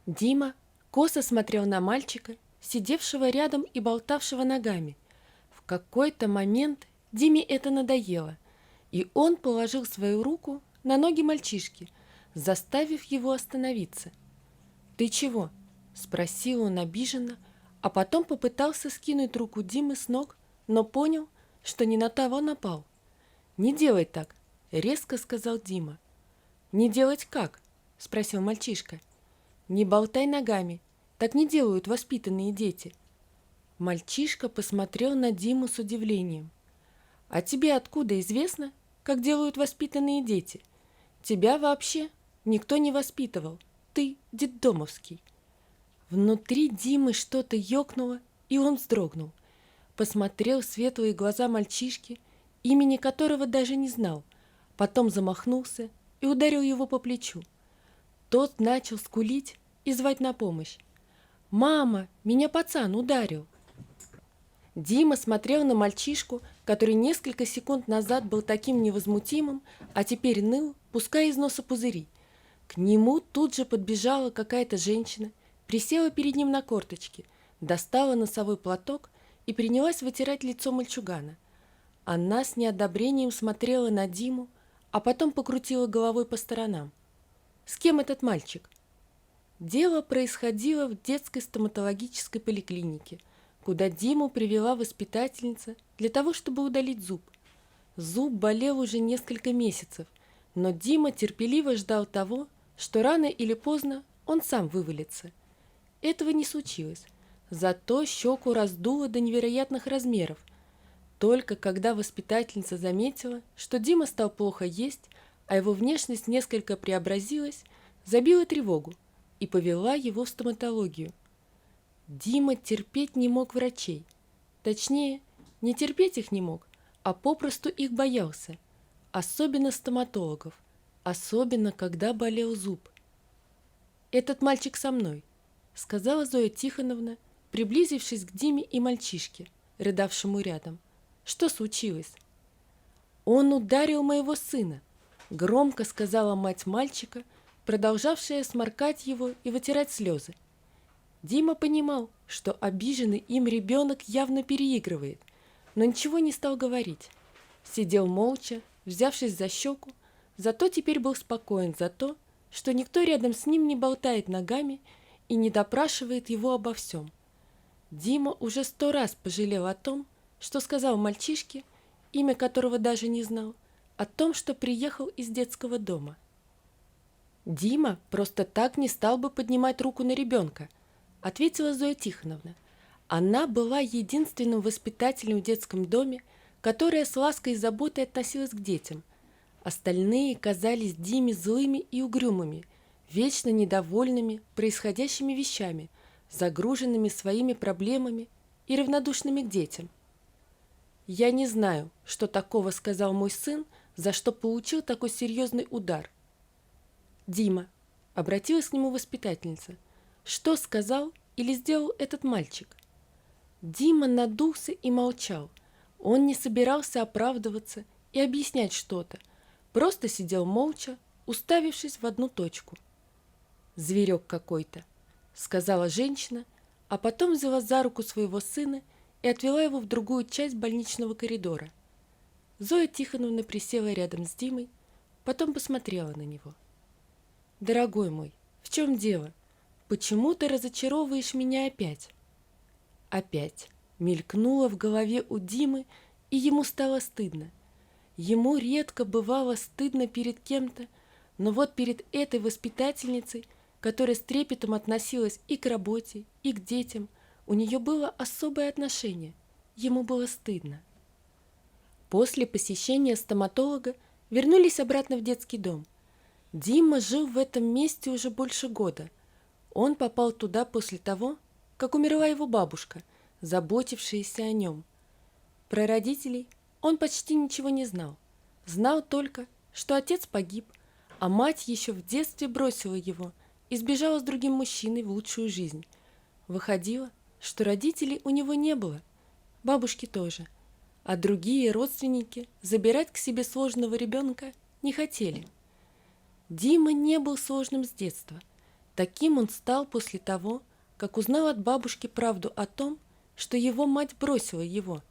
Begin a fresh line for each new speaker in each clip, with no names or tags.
Дима косо смотрел на мальчика, сидевшего рядом и болтавшего ногами. В какой-то момент Диме это надоело, и он положил свою руку на ноги мальчишки, заставив его остановиться. «Ты чего?» – спросил он обиженно, а потом попытался скинуть руку Димы с ног, но понял, что не на того напал. «Не делай так», – резко сказал Дима. «Не делать как?» – спросил мальчишка. «Не болтай ногами, так не делают воспитанные дети». Мальчишка посмотрел на Диму с удивлением. «А тебе откуда известно, как делают воспитанные дети? Тебя вообще никто не воспитывал, ты детдомовский». Внутри Димы что-то ёкнуло, и он вздрогнул. Посмотрел в светлые глаза мальчишки, имени которого даже не знал, потом замахнулся и ударил его по плечу. Тот начал скулить и звать на помощь. «Мама, меня пацан ударил!» Дима смотрел на мальчишку, который несколько секунд назад был таким невозмутимым, а теперь ныл, пуская из носа пузыри. К нему тут же подбежала какая-то женщина, присела перед ним на корточки, достала носовой платок и принялась вытирать лицо мальчугана. Она с неодобрением смотрела на Диму, а потом покрутила головой по сторонам. «С кем этот мальчик?» Дело происходило в детской стоматологической поликлинике, куда Диму привела воспитательница для того, чтобы удалить зуб. Зуб болел уже несколько месяцев, но Дима терпеливо ждал того, что рано или поздно он сам вывалится. Этого не случилось, зато щеку раздуло до невероятных размеров. Только когда воспитательница заметила, что Дима стал плохо есть, а его внешность несколько преобразилась, забила тревогу и повела его в стоматологию. Дима терпеть не мог врачей. Точнее, не терпеть их не мог, а попросту их боялся. Особенно стоматологов. Особенно, когда болел зуб. «Этот мальчик со мной», — сказала Зоя Тихоновна, приблизившись к Диме и мальчишке, рыдавшему рядом. «Что случилось?» «Он ударил моего сына», — громко сказала мать мальчика, продолжавшая сморкать его и вытирать слезы. Дима понимал, что обиженный им ребенок явно переигрывает, но ничего не стал говорить. Сидел молча, взявшись за щеку, зато теперь был спокоен за то, что никто рядом с ним не болтает ногами и не допрашивает его обо всем. Дима уже 100 раз пожалел о том, что сказал мальчишке, имя которого даже не знал, о том, что приехал из детского дома. «Дима просто так не стал бы поднимать руку на ребенка», ответила Зоя Тихоновна. Она была единственным воспитателем в детском доме, которая с лаской и заботой относилась к детям. Остальные казались Диме злыми и угрюмыми, вечно недовольными происходящими вещами, загруженными своими проблемами и равнодушными к детям. «Я не знаю, что такого сказал мой сын, за что получил такой серьезный удар». «Дима», — обратилась к нему воспитательница, — «что сказал или сделал этот мальчик?» Дима надулся и молчал. Он не собирался оправдываться и объяснять что-то, просто сидел молча, уставившись в одну точку. «Зверек какой-то», — сказала женщина, а потом взяла за руку своего сына и отвела его в другую часть больничного коридора. Зоя Тихоновна присела рядом с Димой, потом посмотрела на него. «Дорогой мой, в чем дело? Почему ты разочаровываешь меня опять?» Опять мелькнуло в голове у Димы, и ему стало стыдно. Ему редко бывало стыдно перед кем-то, но вот перед этой воспитательницей, которая с трепетом относилась и к работе, и к детям, у нее было особое отношение. Ему было стыдно. После посещения стоматолога вернулись обратно в детский дом. Дима жил в этом месте уже больше года. Он попал туда после того, как умерла его бабушка, заботившаяся о нем. Про родителей он почти ничего не знал. Знал только, что отец погиб, а мать еще в детстве бросила его и сбежала с другим мужчиной в лучшую жизнь. Выходило, что родителей у него не было, бабушки тоже, а другие родственники забирать к себе сложного ребенка не хотели. Дима не был сложным с детства. Таким он стал после того, как узнал от бабушки правду о том, что его мать бросила его.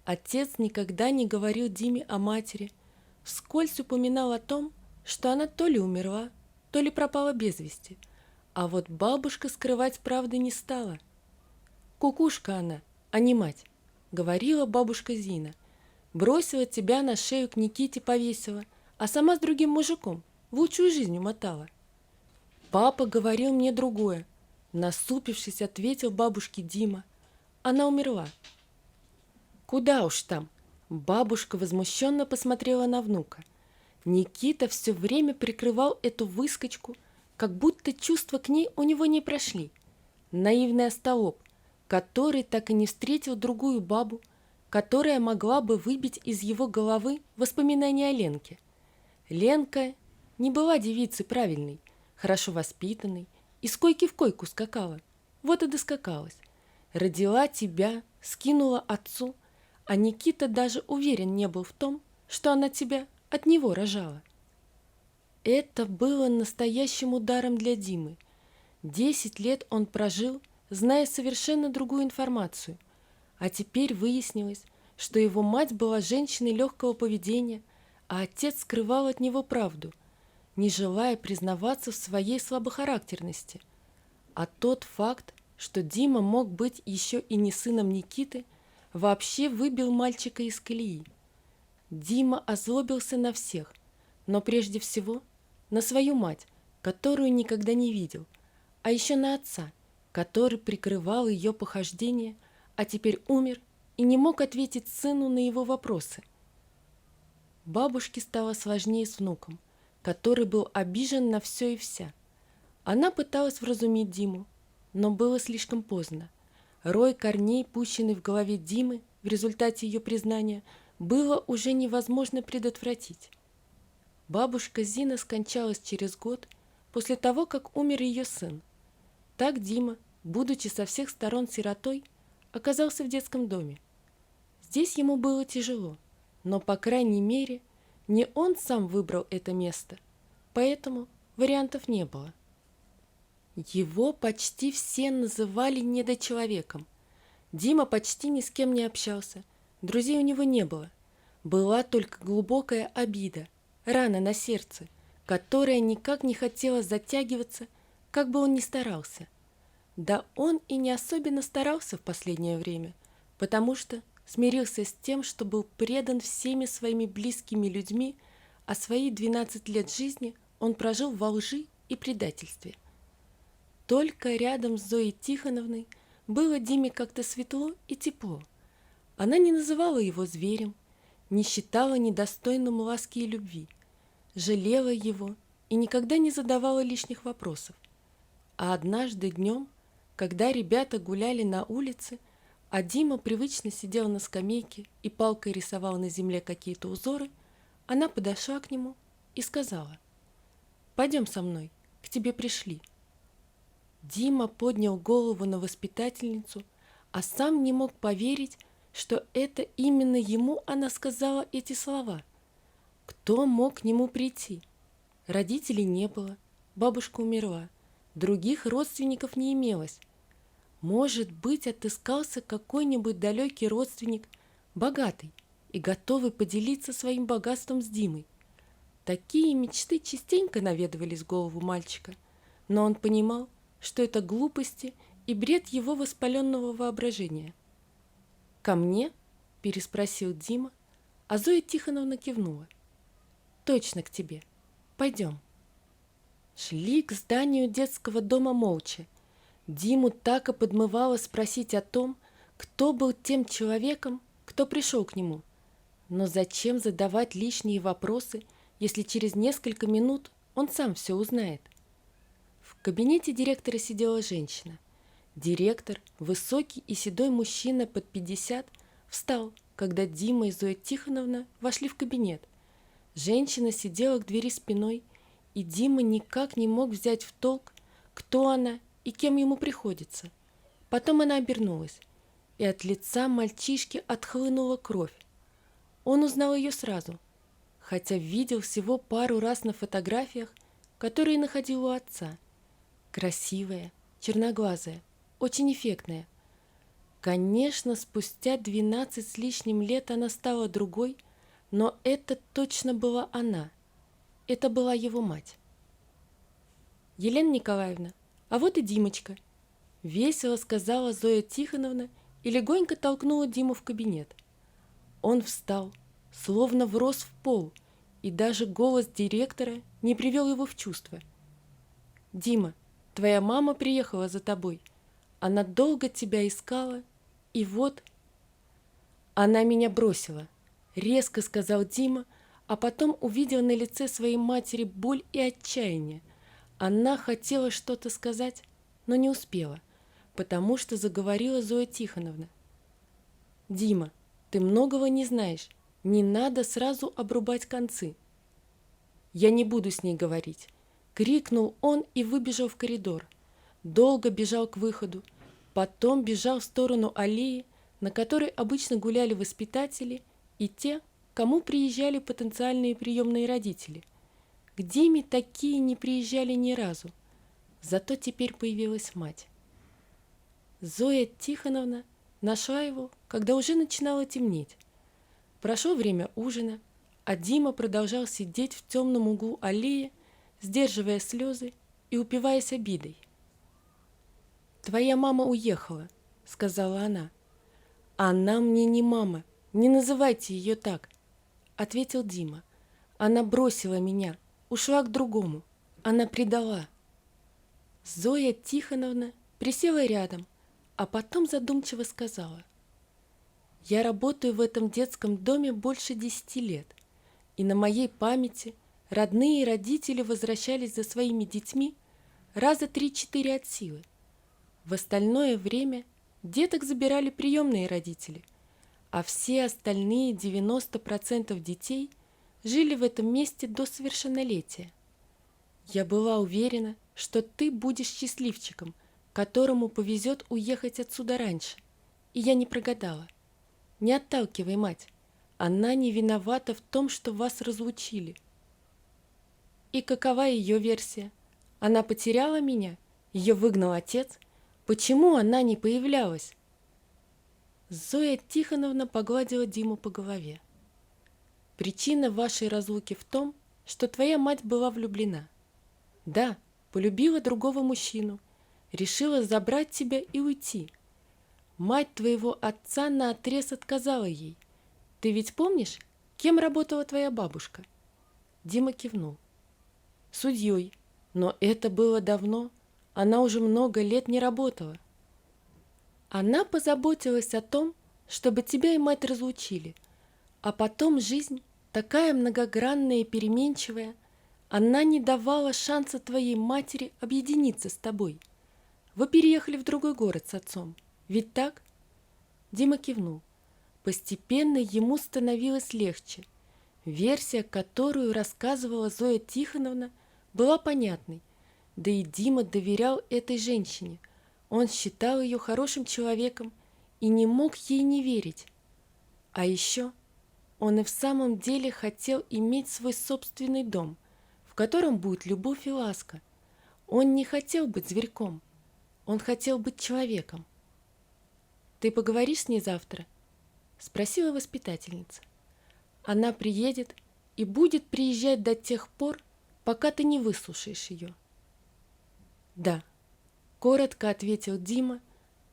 Отец никогда не говорил Диме о матери, вскользь упоминал о том, что она то ли умерла, то ли пропала без вести, а вот бабушка скрывать правды не стала. «Кукушка она, а не мать», — говорила бабушка Зина. «Бросила тебя на шею к Никите повесила, а сама с другим мужиком в лучшую жизнь умотала». «Папа говорил мне другое», — насупившись, ответил бабушке Дима. «Она умерла». «Куда уж там?» — бабушка возмущенно посмотрела на внука. Никита все время прикрывал эту выскочку, как будто чувства к ней у него не прошли. Наивный остолоп, который так и не встретил другую бабу, которая могла бы выбить из его головы воспоминания о Ленке. Ленка не была девицей правильной, хорошо воспитанной, из койки в койку скакала. Вот и доскакалась. Родила тебя, скинула отцу, а Никита даже уверен не был в том, что она тебя от него рожала. Это было настоящим ударом для Димы. 10 лет он прожил, зная совершенно другую информацию, а теперь выяснилось, что его мать была женщиной легкого поведения, а отец скрывал от него правду, не желая признаваться в своей слабохарактерности. А тот факт, что Дима мог быть еще и не сыном Никиты, вообще выбил мальчика из колеи. Дима озлобился на всех, но прежде всего на свою мать, которую никогда не видел, а еще на отца, который прикрывал ее похождения, а теперь умер и не мог ответить сыну на его вопросы. Бабушке стало сложнее с внуком, который был обижен на все и вся. Она пыталась вразумить Диму, но было слишком поздно. Рой корней, пущенный в голове Димы в результате ее признания, было уже невозможно предотвратить. Бабушка Зина скончалась через год после того, как умер ее сын. Так Дима, будучи со всех сторон сиротой, оказался в детском доме. Здесь ему было тяжело, но, по крайней мере, не он сам выбрал это место, поэтому вариантов не было. Его почти все называли недочеловеком. Дима почти ни с кем не общался, друзей у него не было. Была только глубокая обида, рана на сердце, которая никак не хотела затягиваться, как бы он ни старался. Да он и не особенно старался в последнее время, потому что смирился с тем, что был предан всеми своими близкими людьми, а свои 12 лет жизни он прожил во лжи и предательстве. Только рядом с Зоей Тихоновной было Диме как-то светло и тепло. Она не называла его зверем, не считала недостойным ласки и любви, жалела его и никогда не задавала лишних вопросов. А однажды днем, когда ребята гуляли на улице, а Дима привычно сидел на скамейке и палкой рисовал на земле какие-то узоры, она подошла к нему и сказала: «Пойдем со мной, к тебе пришли». Дима поднял голову на воспитательницу, а сам не мог поверить, что это именно ему она сказала эти слова. Кто мог к нему прийти? Родителей не было, бабушка умерла, других родственников не имелось. Может быть, отыскался какой-нибудь далекий родственник, богатый и готовый поделиться своим богатством с Димой. Такие мечты частенько наведывались в голову мальчика, но он понимал, что это глупости и бред его воспаленного воображения. «Ко мне?» – переспросил Дима, а Зоя Тихоновна кивнула. «Точно к тебе. Пойдем». Шли к зданию детского дома молча. Диму так и подмывало спросить о том, кто был тем человеком, кто пришел к нему. Но зачем задавать лишние вопросы, если через несколько минут он сам все узнает? В кабинете директора сидела женщина. Директор, высокий и седой мужчина под 50, встал, когда Дима и Зоя Тихоновна вошли в кабинет. Женщина сидела к двери спиной, и Дима никак не мог взять в толк, кто она и кем ему приходится. Потом она обернулась, и от лица мальчишки отхлынула кровь. Он узнал ее сразу, хотя видел всего пару раз на фотографиях, которые находил у отца. красивая, черноглазая, очень эффектная. Конечно, спустя 12 с лишним лет она стала другой, но это точно была она. Это была его мать. «Елена Николаевна, а вот и Димочка», — весело сказала Зоя Тихоновна и легонько толкнула Диму в кабинет. Он встал, словно врос в пол, и даже голос директора не привел его в чувство. «Дима, твоя мама приехала за тобой. Она долго тебя искала, и вот...» «Она меня бросила», — резко сказал Дима, а потом увидел на лице своей матери боль и отчаяние. Она хотела что-то сказать, но не успела, потому что заговорила Зоя Тихоновна. «Дима, ты многого не знаешь, не надо сразу обрубать концы». «Я не буду с ней говорить», — крикнул он и выбежал в коридор. Долго бежал к выходу, потом бежал в сторону аллеи, на которой обычно гуляли воспитатели и те, кому приезжали потенциальные приемные родители. К Диме такие не приезжали ни разу, зато теперь появилась мать. Зоя Тихоновна нашла его, когда уже начинало темнеть. Прошло время ужина, а Дима продолжал сидеть в темном углу аллеи, сдерживая слезы и упиваясь обидой. «Твоя мама уехала», — сказала она. «Она мне не мама, не называйте ее так», — ответил Дима. «Она бросила меня, ушла к другому, она предала». Зоя Тихоновна присела рядом, а потом задумчиво сказала: «Я работаю в этом детском доме больше 10 лет, и на моей памяти родные и родители возвращались за своими детьми раза 3-4 от силы. В остальное время деток забирали приемные родители, а все остальные 90% детей жили в этом месте до совершеннолетия. Я была уверена, что ты будешь счастливчиком, которому повезет уехать отсюда раньше, и я не прогадала. Не отталкивай мать, она не виновата в том, что вас разлучили». «И какова ее версия? Она потеряла меня? Ее выгнал отец? Почему она не появлялась?» Зоя Тихоновна погладила Диму по голове. «Причина вашей разлуки в том, что твоя мать была влюблена. Да, полюбила другого мужчину, решила забрать тебя и уйти. Мать твоего отца наотрез отказала ей. Ты ведь помнишь, кем работала твоя бабушка?» Дима кивнул. «Судьей, но это было давно, она уже много лет не работала. Она позаботилась о том, чтобы тебя и мать разлучили, а потом жизнь, такая многогранная и переменчивая, она не давала шанса твоей матери объединиться с тобой. Вы переехали в другой город с отцом, ведь так?» Дима кивнул. Постепенно ему становилось легче. Версия, которую рассказывала Зоя Тихоновна, была понятной, да и Дима доверял этой женщине. Он считал ее хорошим человеком и не мог ей не верить. А еще он и в самом деле хотел иметь свой собственный дом, в котором будет любовь и ласка. Он не хотел быть зверьком, он хотел быть человеком. «Ты поговоришь с ней завтра?» — спросила воспитательница. «Она приедет и будет приезжать до тех пор, пока ты не выслушаешь ее». «Да», — коротко ответил Дима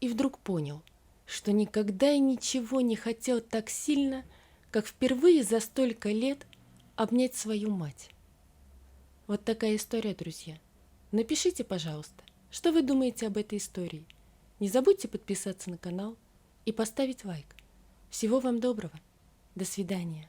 и вдруг понял, что никогда и ничего не хотел так сильно, как впервые за столько лет обнять свою мать. Вот такая история, друзья. Напишите, пожалуйста, что вы думаете об этой истории. Не забудьте подписаться на канал и поставить лайк. Всего вам доброго. До свидания.